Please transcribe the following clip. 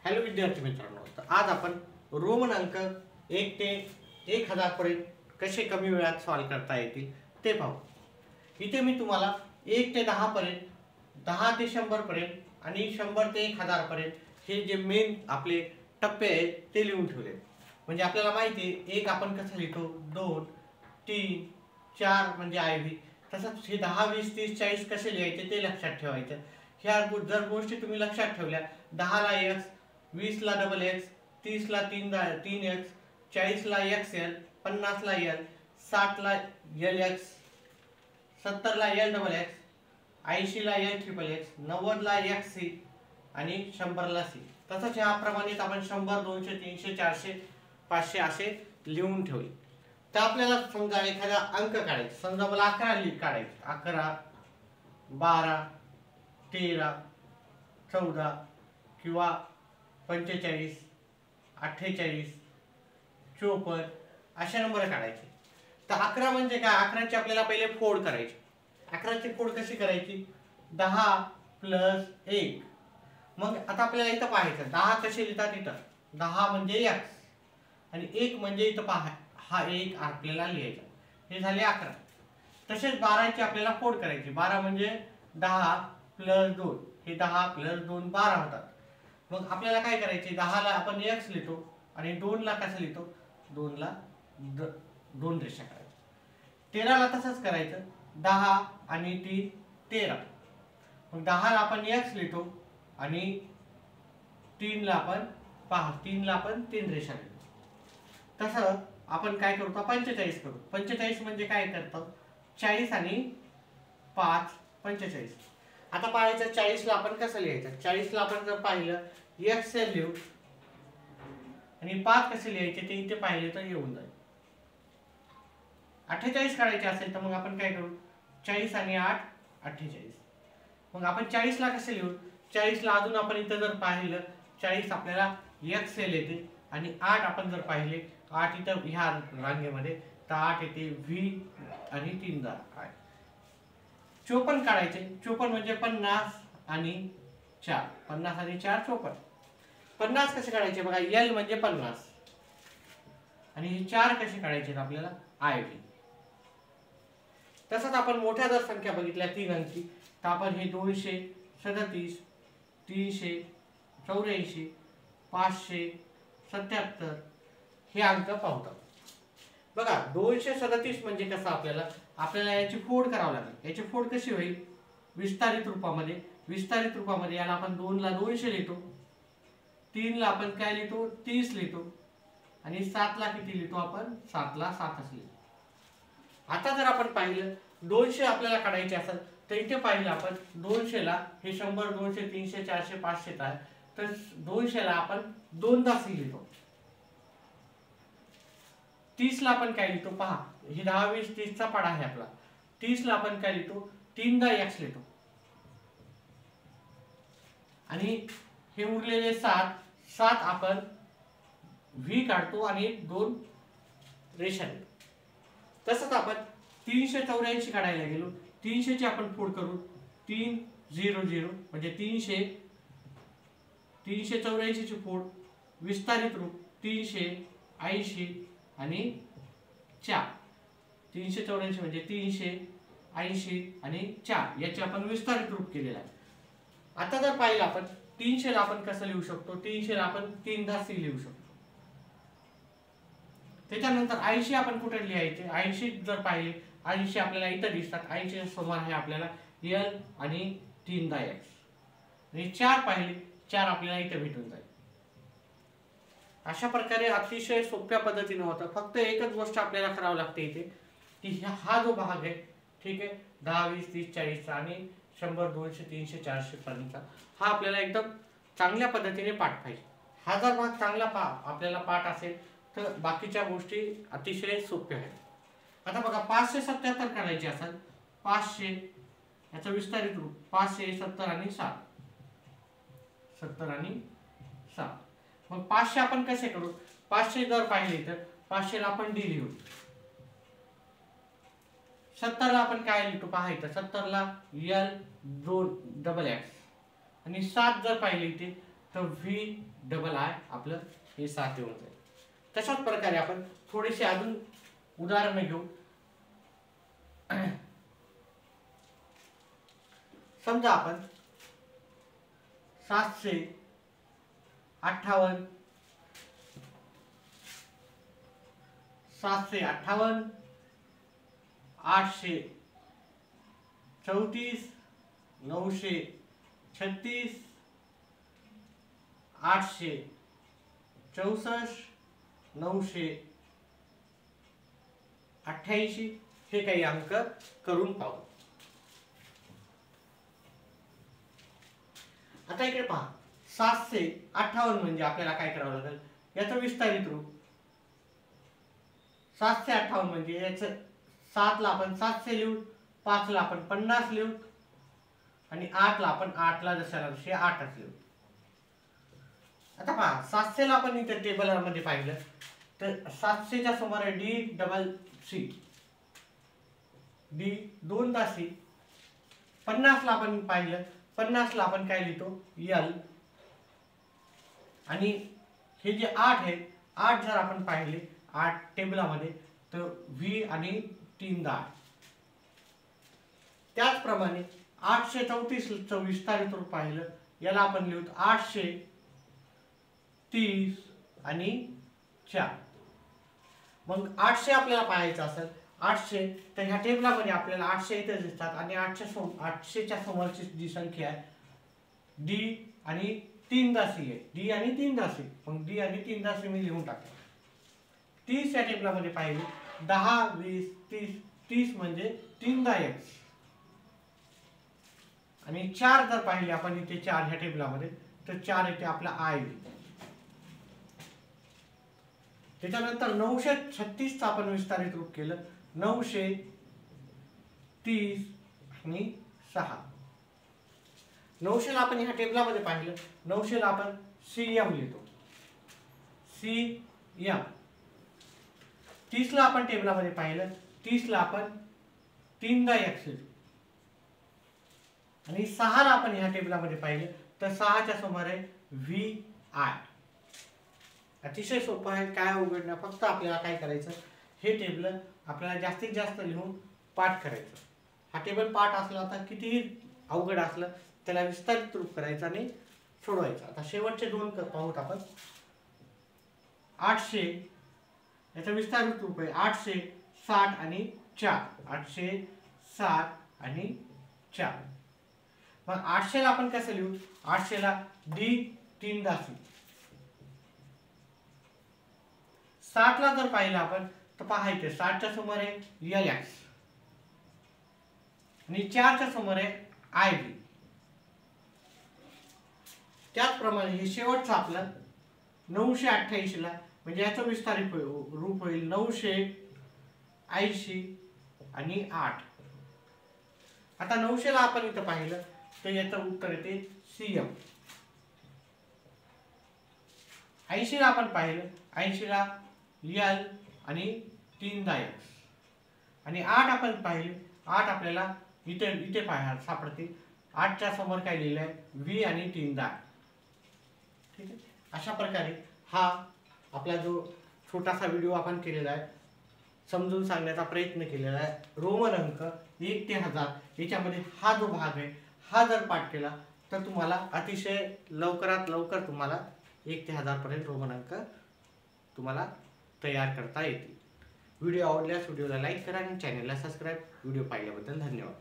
Hello विद्यार्थी मित्रांनो, तर आज आपण रोमन अंक 1 ते 1000 पर्यंत कसे कमी वेळात सॉल्व करता येतील ते पाहू। इथे मी तुम्हाला 1 ते 10 पर्यंत, 10 ते 100 पर्यंत आणि 100 ते 1000 पर्यंत हे जे मेन आपले टप्पे आहेत ते लिहून ठेवले। म्हणजे आपल्याला माहिती आहे एक आपण कसं लिहितो, 2 3 4 म्हणजे आयव्ही, तसंच हे 10 20 30 40 कसे लिहायचे ते लक्षात ठेवायचं। ह्या जर गोष्टी तुम्ही लक्षात ठेवल्या, 10 ला x, 20 ला डबल एक्स, 30 ला 3 एक्स, 40 ला XL, 50 ला L, 60 ला LX, 70 ला L डबल एक्स, 80 ला L ट्रिपल एक्स, 90 ला XC आणि 100 ला C। तसंच ह्याप्रमाणे आपण 100 200 300 400 500 असे लिहून ठेवले। तर आपल्याला समजा एखादा अंक काढायचा, समजा मला 11 काढायचे, 11 12 13 14 किंवा 45 48 54 अशा नंबर काढायचे। तर 11 म्हणजे काय, 11ची आपल्याला पहिले फोड करायची। 11ची फोड कशी करायची, 10 प्लस 1। मग आता आपल्याला इथं पाहायचं 10 कसे लिहितात, इथं 10 म्हणजे x आणि 1 म्हणजे इथं पहा हा 1 आपल्याला लिहायचा, हे झाले 11। तसेच 12ची आपल्याला फोड करायची, 12 म्हणजे 10 प्लस 2, हे 10 प्लस 2 12 होतात। मग आपल्याला काय करायचे, 10 ला आपण x लिहितो आणि 2 ला कसं लिहितो, 2 ला 2 रेषा करायच्या। 13 ला तसंच करायचं, 10 आणि 3 13। मग 10 ला आपण x लिहितो आणि 3 ला आपण 3 रेषा लिहितो। तसं आपण काय करतो, 45 करू। 45 म्हणजे काय करतो, 40 आणि 5 45। आता पाहायचं 40 ला आपण कसं लिहायचं, 40 ला आपण जर पाहिलं XL लिहू आणि 5 कसे लिहायचे ते इथे पाहिले तर येऊन जाईल। 48 काढायचे असेल तर मग आपण काय करू, 40 आणि 8 48। मग आपण 40 ला कसे लिहू, 40 ला अजून आपण इथं जर पाहिलं 40 आपल्याला XL येते आणि 8 आपण जर पाहिले 8 इथं ह्या रांगेमध्ये, तर 8 येते V आणि 3 8। 54 काढायचे, 54 म्हणजे 50 आणि 4, 50 आणि 4 54। 50 कसे काढायचे बघा, L म्हणजे 50 आणि हे 4 कसे काढायचे आपल्याला, IV। तसंच आपण मोठ्या जर संख्या बघितल्या 3 अंकी, तर आपण हे 237 384 577 हे अंक पाहतो। बघा 237 म्हणजे कसं, आपल्याला याची फोड करावी लागेल। याची फोड कशी होईल, विस्तारित रूपामध्ये। विस्तारित रूपामध्ये याला आपण 2 ला 200 लिहितो, 3 ला आपण काय लिहितो 30 लिहितो आणि 7 ला किती लिहितो आपण, 7 ला 7च लिहितो। आता जर आपण पाहिलं 200 आपल्याला काढायचे असेल तर इथे पाहिलं आपण 200 ला हे 100 200 300 400 500 आहे, तर 200 ला आपण 2दा C लिहितो। 30 ला आपण काय लिहितो पहा, हे 10 20 30 चा पाढा आहे आपला, 30 ला आपण काय लिहितो 3दा x लिहितो आणि हे उरलेले 7 आपण V काढतो आणि 2 रेषा लिहितो। तसंच आपण 384 काढायला गेलो, 300 ची आपण फोड करू, 300 म्हणजे 384 ची फोड विस्तारित रूप 380 आणि 4, 384 म्हणजे 380 आणि 4 याचे आपण विस्तारित रूप केलेलं आहे। आता जर पाहिलं आपण 300 ला आपण कसं लिहू शकतो, 300 ला आपण 3दा C लिहू शकतो। त्याच्यानंतर 80 आपण कुठे लिहायचे, 80 जर पाहिले 80 आपल्याला इथं दिसतात, 80 समोर आहे आपल्याला L आणि 3दा X आणि 4 पाहिले 4 आपल्याला इथे भेटून जाईल। अशा प्रकारे अतिशय सोप्या पद्धतीने होतं। फक्त एकच गोष्ट आपल्याला करावं लागते इथे, की हा जो भाग आहे, ठीक आहे, 10 20 30 40 आणि 100 200 300 400 पर्यंत हा आपल्याला एकदम चांगल्या पद्धतीने पाठ पाहिजे। हा जर भाग चांगला आपल्याला पाठ असेल तर बाकीच्या गोष्टी अतिशय सोप्या आहेत। आता बघा 577 काढायचे असेल, 500 याचा विस्तारित रूप 500 70 आणि 7 70 आणि 7। मग 500 आपण कसे करू, 500 जर पाहिले तर 500 ला आपण D लिहू, 70 ला आपण काय लिहितो पाहायचं, 70 ला L 2 डबल एक्स आणि 7 जर पाहिले इथे तर VII आपलं हे 7 येऊन जाईल. तशाच प्रकारे आपण थोडेसे अजून उदाहरण घेऊ. समजा आपण 758 758 834 936 864 988 हे काही अंक करून पाहू. आता इकडे पहा 758 म्हणजे आपल्याला काय करावं लागेल, याचं विस्तारित रूप. 758 म्हणजे याचं 7 ला आपण 700 लिहू, 5 ला आपण 50 लिहू आणि 8 ला आपण 8 ला जशाला तसे 8च लिहू. आता पहा 700 ला आपण इथे टेबल मध्ये पाहिलं तर 700 च्या समोर आहे DCC, D 2 दा C. 50 ला आपण पाहिलं, 50 ला आपण काय लिहितो L. आणि हे जे 8 आहे, 8 जर आपण पाहिले 8 टेबलामध्ये तर V आणि 3 दा 8. त्याचप्रमाणे 834 चं विस्तारित रूप पाहिलं, याला आपण लिहू 830 आणि 4. मग 800 आपल्याला पाहायचं असेल 800 तर ह्या टेबलामध्ये आपल्याला 800 इथे दिसतात आणि 800 च्या समोरची जी संख्या आहे D आणि 3 दा C आहे, D आणि 3 दा C. मग D आणि 3 दा C मी लिहून टाकतो. 30 या टेबलामध्ये पाहिजे 10 20 30, 30 म्हणजे 3 दा X. आणि 4 जर पाहिले आपण इथे 4 ह्या टेबलामध्ये तर 4 येते आपला I. त्याच्यानंतर 936 चा आपण विस्तारित रूप केलं 930 आणि 6. 900 ला आपण ह्या टेबलामध्ये पाहिलं, 900 ला आपण CM लिहितो, CM. 30 ला आपण टेबलामध्ये पाहिलं, 30 ला आपण 3 दा X लिहितो. आणि 6 ला आपण ह्या टेबलामध्ये पाहिलं तर 6 च्या समोर आहे VI. अतिशय सोपं आहे, काय अवघड नाही. फक्त आपल्याला काय करायचं, हे टेबल आपल्याला जास्तीत जास्त लिहून पाठ करायचं. हा टेबल पाठ असला होता कितीही अवघड असलं त्याला विस्तारित रूप करायचं आणि सोडवायचं. आता शेवटचे दोन पाहूत आपण. 800 याचा विस्तारित रूप आहे 860 आणि 4. 860 आणि 4. मग 800 ला आपण कसं लिहू, 800 ला D 3 दा C. 60 ला जर पाहिलं आपण तर पाहायचं 60 च्या समोर आहे LX आणि 4 च्या समोर आहे IB. त्याचप्रमाणे हे शेवटचं आपलं 988 ला म्हणजे याचं विस्तारित रूप होईल 980 आणि 8. आता 900 ला आपण इथं पाहिलं तर याचं उत्तर येते CM. 80 ला आपण पाहिलं, 80 ला L आणि 3 दा X. आणि 8 आपण पाहिले, 8 आपल्याला इथे पाहायला सापडते. 8 च्या समोर काय लिहिलं आहे V आणि 3 दा. ठीक आहे. अशा प्रकारे हा आपला जो छोटासा व्हिडिओ आपण केलेला आहे, समजून सांगण्याचा प्रयत्न केलेला आहे. रोमन अंक 1 ते 1000 याच्यामध्ये हा जो भाग आहे हा जर पाठ केला तर तुम्हाला अतिशय लवकरात लवकर तुम्हाला 1 ते 1000 पर्यंत रोमन अंक तुम्हाला तयार करता येतील. व्हिडिओ आवडल्यास व्हिडिओला लाईक करा आणि चॅनलला सबस्क्राईब. व्हिडिओ पाहिल्याबद्दल धन्यवाद.